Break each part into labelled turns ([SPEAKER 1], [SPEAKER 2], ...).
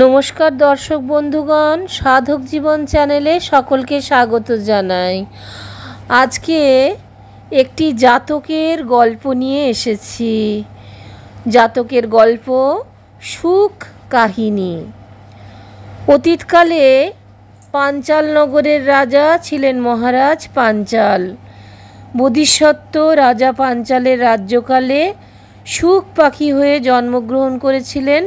[SPEAKER 1] নমস্কার দর্শক বন্ধুগণ, সাধক জীবন চ্যানেলে সকলকে স্বাগত জানাই। আজকে একটি জাতকের গল্প নিয়ে এসেছি। জাতকের গল্প সুখ কাহিনী। অতীতকালে পাঞ্চাল নগরের রাজা ছিলেন মহারাজ পাঞ্চাল। বোধিসত্ত্ব রাজা পাঞ্চালের রাজ্যকালে সুখ পাখি হয়ে জন্মগ্রহণ করেছিলেন।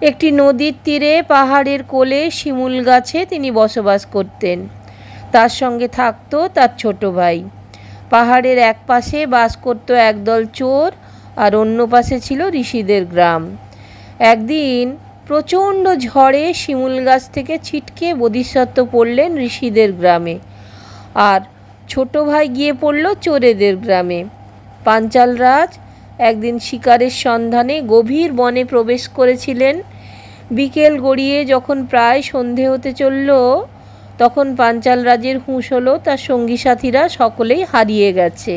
[SPEAKER 1] একটি নদীর তীরে পাহাড়ের কোলে শিমুল গাছে তিনি বসবাস করতেন। তার সঙ্গে থাকত তার ছোট ভাই। পাহাড়ের এক পাশে বাস করত একদল চোর, আর অন্য পাশে ছিল ঋষিদের গ্রাম। একদিন প্রচণ্ড ঝড়ে শিমুল গাছ থেকে ছিটকে বোধিসত্ত্ব পড়লেন ঋষিদের গ্রামে, আর ছোট ভাই গিয়ে পড়ল চোরেদের গ্রামে। পাঞ্চাল রাজ একদিন শিকারের সন্ধানে গভীর বনে প্রবেশ করেছিলেন। বিকেল গড়িয়ে যখন প্রায় সন্ধে হতে চলল, তখন পাঞ্চাল রাজের হুঁশ হলো তার সঙ্গী সাথীরা সকলেই হারিয়ে গেছে।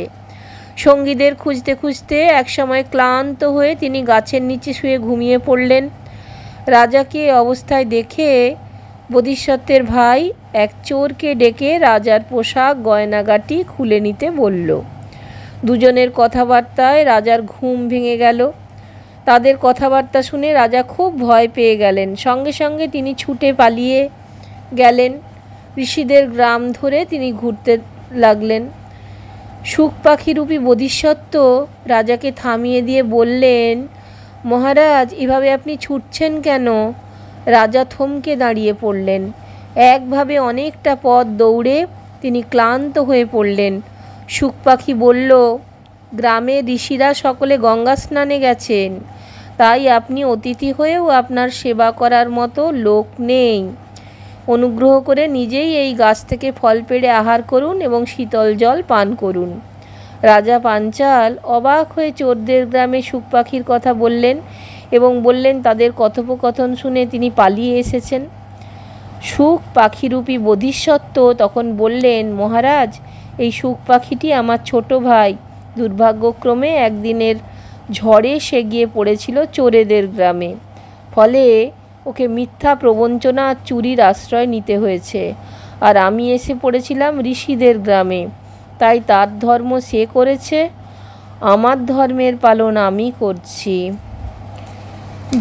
[SPEAKER 1] সঙ্গীদের খুঁজতে খুঁজতে একসময় ক্লান্ত হয়ে তিনি গাছের নিচে শুয়ে ঘুমিয়ে পড়লেন। রাজাকে অবস্থায় দেখে বোধিসত্ত্বের ভাই এক চোরকে ডেকে রাজার পোশাক গয়নাগাটি খুলে নিতে বলল। দুজনের কথাবার্তায় রাজার ঘুম ভেঙে গেল। তাদের কথাবার্তা শুনে রাজা খুব ভয় পেয়ে গেলেন। সঙ্গে সঙ্গে তিনি ছুটে পালিয়ে গেলেন। ঋষিদের গ্রাম ধরে তিনি ঘুরতে লাগলেন। সুখ পাখিরূপী বোধিসত্ত্ব রাজাকে থামিয়ে দিয়ে বললেন, মহারাজ, এভাবে আপনি ছুটছেন কেন? রাজা থমকে দাঁড়িয়ে পড়লেন। একভাবে অনেকটা পথ দৌড়ে তিনি ক্লান্ত হয়ে পড়লেন। সুখ পাখি বলল, গ্রামের ঋষিরা সকলে গঙ্গা স্নানে গেছেন, তাই আপনি অতিথি হয়েও আপনার সেবা করার মতো লোক নেই। অনুগ্রহ করে নিজেই এই গাছ থেকে ফল পেড়ে আহার করুন এবং শীতল জল পান করুন। রাজা পাঞ্চাল অবাক হয়ে চোরদের গ্রামে সুখ পাখির কথা বললেন এবং বললেন তাদের কথোপকথন শুনে তিনি পালিয়ে এসেছেন। সুখ পাখিরূপী বোধিসত্ত্ব তখন বললেন, মহারাজ, এই সুখ পাখিটি আমার ছোট ভাই। দুর্ভাগ্যক্রমে একদিনের ঝড়ে সে গিয়ে পড়েছিল চোরেদের গ্রামে, ফলে ওকে মিথ্যা প্রবঞ্চনা আর চুরির আশ্রয় নিতে হয়েছে। আর আমি এসে পড়েছিলাম ঋষিদের গ্রামে, তাই তার ধর্ম সে করেছে, আমার ধর্মের পালন আমি করছি।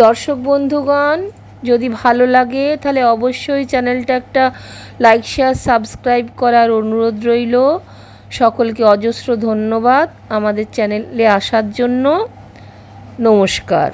[SPEAKER 1] দর্শক বন্ধুগণ, যদি ভালো লাগে তাহলে অবশ্যই চ্যানেলটা একটা লাইক, শেয়ার, সাবস্ক্রাইব করার অনুরোধ রইল। সকলকে অজস্র ধন্যবাদ আমাদের চ্যানেলে আসার জন্য। নমস্কার।